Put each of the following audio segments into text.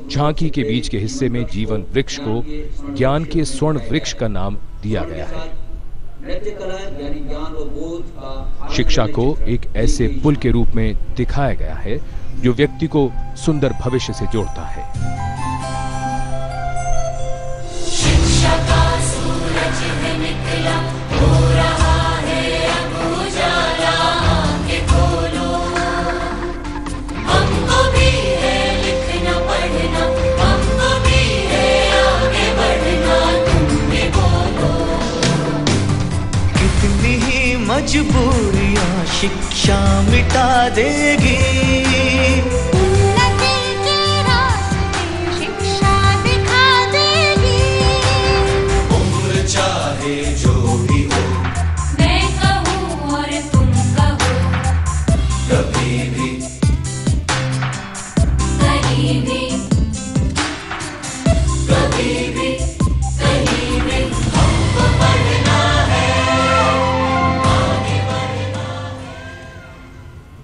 झांकी के बीच के हिस्से में जीवन वृक्ष को ज्ञान के स्वर्ण वृक्ष का नाम दिया गया है। शिक्षा को एक ऐसे पुल के रूप में दिखाया गया है जो व्यक्ति को सुंदर भविष्य से जोड़ता है। शिक्षा का सूरज है निकला, हो रहा है अब उजाला, आंखें खोलो। हमको भी है लिखना पढ़ना, हमको भी है आगे बढ़ना, तुम भी बोलो। कितनी ही मजबूरियां शिक्षा मिटा देगी, जो भी हो, मैं कहूँ और तुम कहो, कभी भी कहीं भी, कभी भी कहीं भी हमको पढ़ना है, आगे बढ़ना है।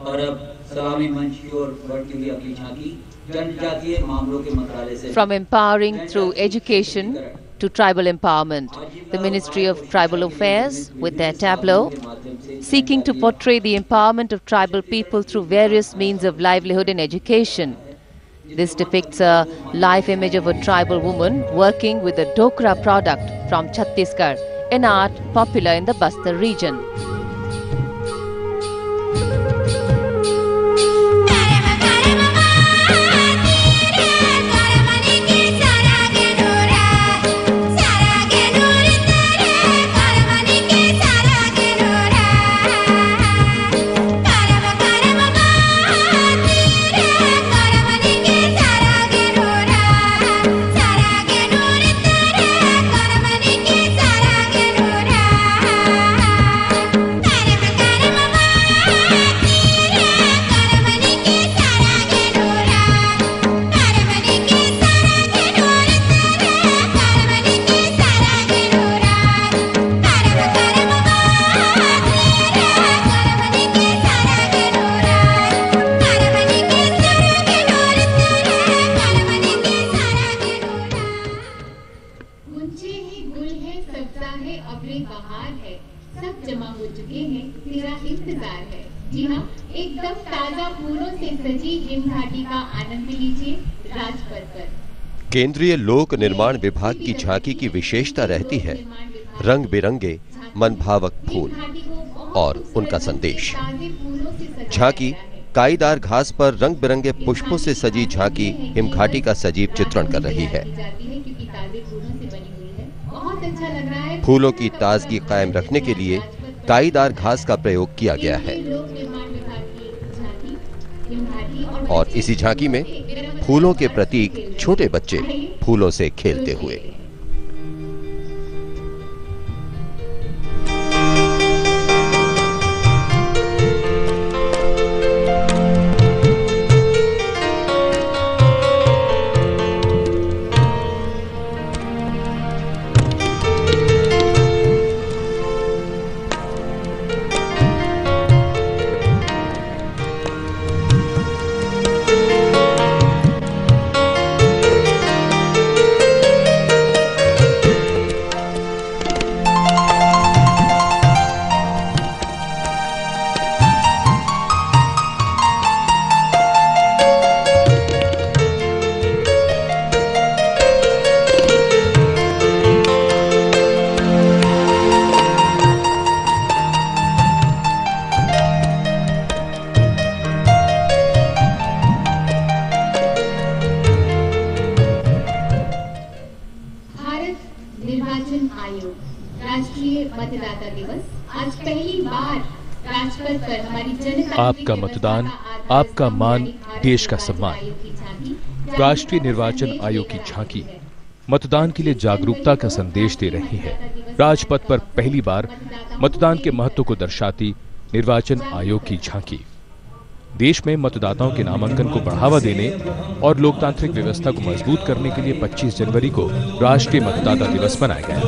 और अब सलामी मंच की ओर बढ़ती हुई अपनी झांकी जनजातीय मामलों के मंत्रालय से। From empowering through education to tribal empowerment, the Ministry of Tribal Affairs, with their tableau, seeking to portray the empowerment of tribal people through various means of livelihood and education. This depicts a life image of a tribal woman working with a Dokra product from Chhattisgarh, an art popular in the Bastar region. एकदम ताजा फूलों से सजी him घाटी का आनंद लीजिए राजपथ पर। केंद्रीय लोक निर्माण विभाग की झांकी की विशेषता रहती है रंग बिरंगे मनभावक फूल और उनका संदेश। झांकी काईदार घास पर रंग बिरंगे पुष्पों से सजी झांकी हिमघाटी का सजीव चित्रण कर रही है। फूलों की ताजगी कायम रखने के लिए काईदार घास का प्रयोग किया गया है और इसी झांकी में फूलों के प्रतीक छोटे बच्चे फूलों से खेलते हुए। आपका मतदान, आपका मान, देश का सम्मान। राष्ट्रीय निर्वाचन आयोग की झांकी मतदान के लिए जागरूकता का संदेश दे रही है। राजपथ पर पहली बार मतदान के महत्व को दर्शाती निर्वाचन आयोग की झांकी देश में मतदाताओं के नामांकन को बढ़ावा देने और लोकतांत्रिक व्यवस्था को मजबूत करने के लिए 25 जनवरी को राष्ट्रीय मतदाता दिवस मनाया गया।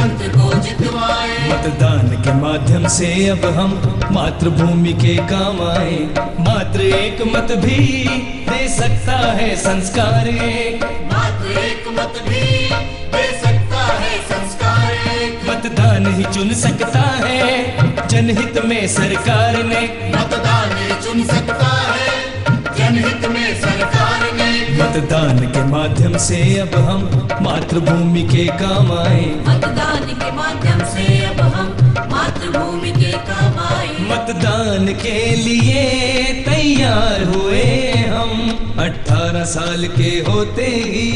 अंत को जितवाए। मतदान के माध्यम से अब हम मातृभूमि के काम आए। मात्र एक मत भी दे सकता है संस्कार एक। मात्र एक मत भी दे सकता है संस्कार एक। मतदान ही चुन सकता है जनहित में सरकार ने। मतदान ही चुन सकता है जनहित में सरकार ने। मतदान के माध्यम से अब हम मातृभूमि के काम आए। मतदान के माध्यम से अब हम मातृभूमि के काम आए। मतदान के लिए तैयार हुए हम 18 साल के होते ही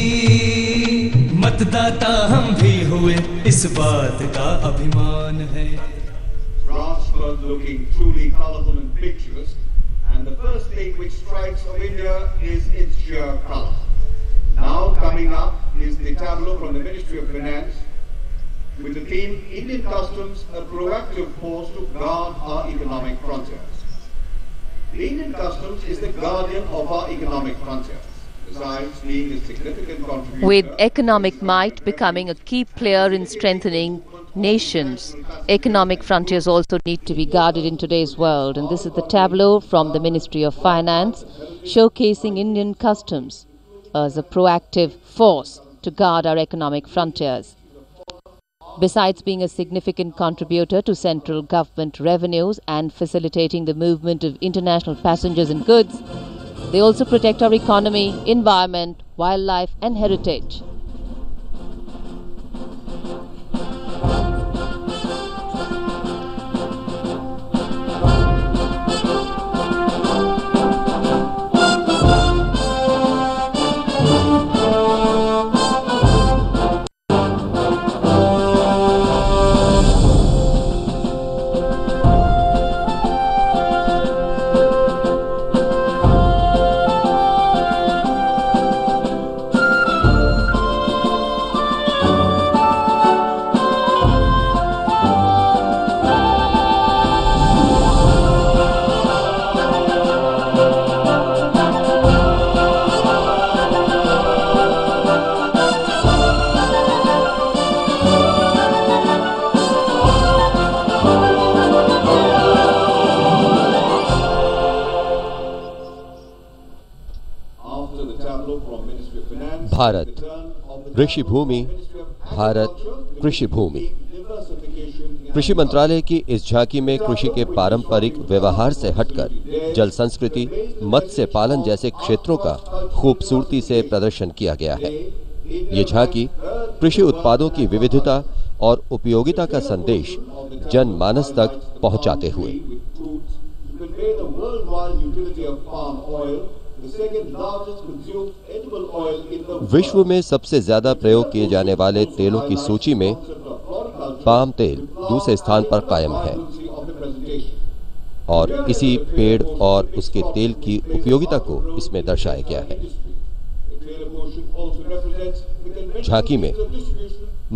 मतदाता हम भी हुए, इस बात का अभिमान है। France was looking truly colorful and picturesque, and the first thing which strikes of India is its sheer color. Now coming up is the tableau from the Ministry of Finance with the theme Indian Customs, a proactive force to guard our economic frontiers. The Indian Customs is the guardian of our economic frontiers. Besides being a significant contributor, With economic might becoming a key player in strengthening nations, economic frontiers also need to be guarded in today's world. And this is the tableau from the Ministry of Finance showcasing Indian customs as a proactive force to guard our economic frontiers. Besides being a significant contributor to central government revenues and facilitating the movement of international passengers and goods, they also protect our economy, environment, wildlife and heritage. Bharat ऋषि भूमि, भारत कृषि भूमि। कृषि मंत्रालय की इस झांकी में कृषि के पारंपरिक व्यवहार से हटकर जल संस्कृति, मत्स्य पालन जैसे क्षेत्रों का खूबसूरती से प्रदर्शन किया गया है। ये झांकी कृषि उत्पादों की विविधता और उपयोगिता का संदेश जनमानस तक पहुंचाते हुए विश्व में सबसे ज्यादा प्रयोग किए जाने वाले तेलों की सूची में पाम तेल दूसरे स्थान पर कायम है और इसी पेड़ और उसके तेल की उपयोगिता को इसमें दर्शाया गया है। झांकी में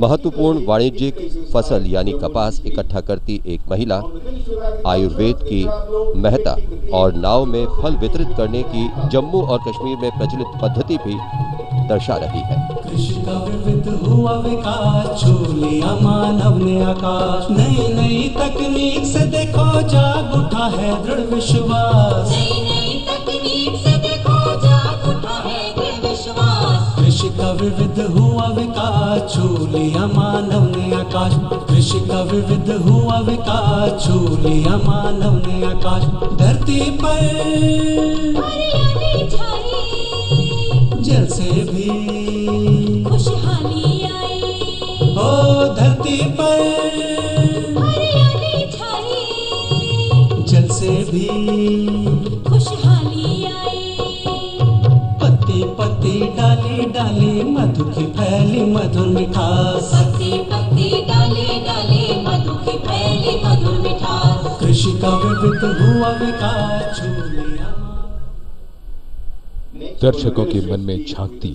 महत्वपूर्ण वाणिज्यिक फसल यानी कपास इकट्ठा करती एक महिला आयुर्वेद की महत्ता और नाव में फल वितरित करने की जम्मू और कश्मीर में प्रचलित पद्धति भी दर्शा रही है। कृषि का विविध हुआ विकास, छू लिया मानव ने आकाश। नई नई तकनीक से देखो जाग उठा है दृढ़ विश्वास। नई नई तकनीक से देखो जाग उठा है दृढ़ विश्वास। कृषि का विविध हुआ विकास, छू लिया मानव ने आकाश। कृषि का विविध हुआ विकास, छू लिया मानव ने आकाश। धरती पर हरियाली छाई, जल से भी खुशहाली आई। ओ धरती पर हरियाली छाई, जल से भी खुशहाली आई। पत्ती पत्ती डाली डाली मधु की फैली मधुर मिठास। पत्ती पत्ती डाली डाली मधु की फैली मधुर मिठास। कृषि का विविध हुआ विकास, छू लिया दर्शकों के मन में झांकती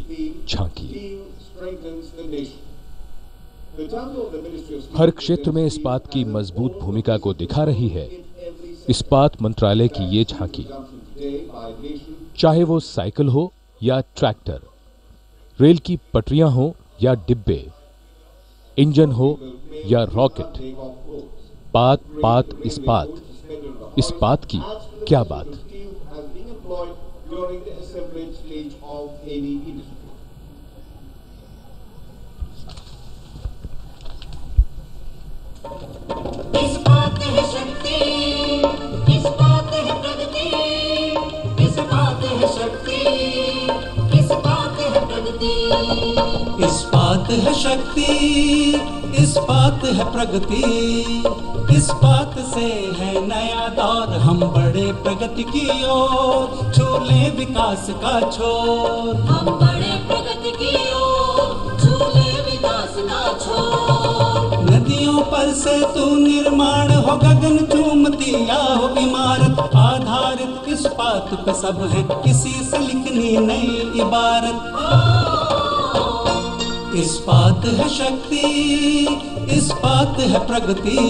झांकी। हर क्षेत्र में इस्पात की मजबूत भूमिका को दिखा रही है इस्पात मंत्रालय की ये झांकी। चाहे वो साइकिल हो या ट्रैक्टर, रेल की पटरियां हो या डिब्बे, इंजन हो या रॉकेट, पात पात इस्पात, इस्पात की क्या बात। इस्पात है शक्ति, इस्पात है प्रगति, इस्पात है शक्ति, इस्पात है प्रगति। इस्पात है शक्ति, इस्पात है प्रगति, इस्पात से है नया दौर, हम बड़े प्रगति की ओर, झूले विकास का छोर। हम बड़े प्रगति की ओर, झूले विकास का छोर। नदियों पर से तू निर्माण हो, गगन चूमती या हो इमारत, आधारित इस्पात पे सब है, किसी से लिखनी नई इबारत। इस्पात है शक्ति, इस्पात है प्रगति,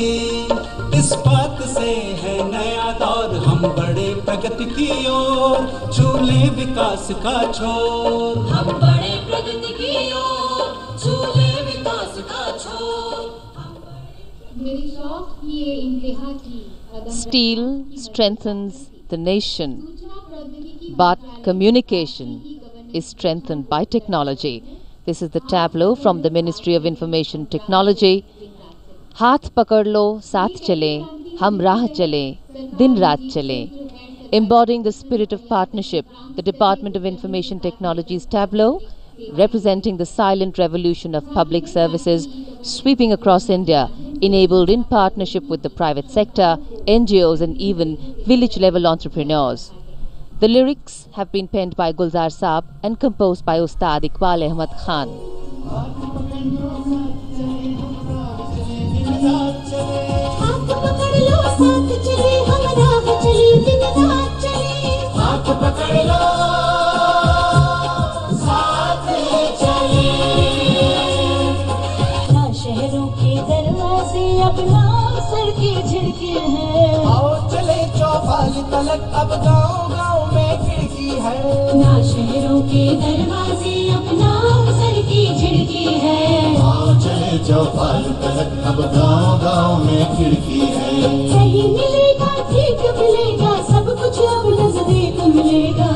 इस्पात से है नया दौर, हम बड़े प्रगति की ओर, झूले विकास का छोर। हम बड़े प्रगति की ओर, झूले विकास का छोर। मेरी शौक की ये इंतहा की। Steel strengthens the nation, but communication is strengthened by technology. This is the tableau from the Ministry of Information Technology. हाथ पकड़ लो साथ चले, हम राह चले, दिन रात चले. Embodying the spirit of partnership, the Department of Information Technology's tableau, representing the silent revolution of public services sweeping across India, enabled in partnership with the private sector, NGOs and even village-level entrepreneurs. The lyrics have been penned by Gulzar Saab and composed by Ustad Iqbal Ahmad Khan. हाथ पकड़ लो साथ चले, हम राह चले, दिन रात चले। हाथ पकड़ लो साथ चले। ना शहरों के दरवाजे अब ना सर की झिड़की है, आओ चले चौपाल तलक अब गाँव-गाँव में खिड़की है। ना शहरों के दरवाजे अब ना सर की झिड़की है, आओ चले चौपाल तलक अब गाँव-गाँव में खिड़की है। सही मिलेगा ठीक मिलेगा, सब कुछ अब नजदीक मिलेगा।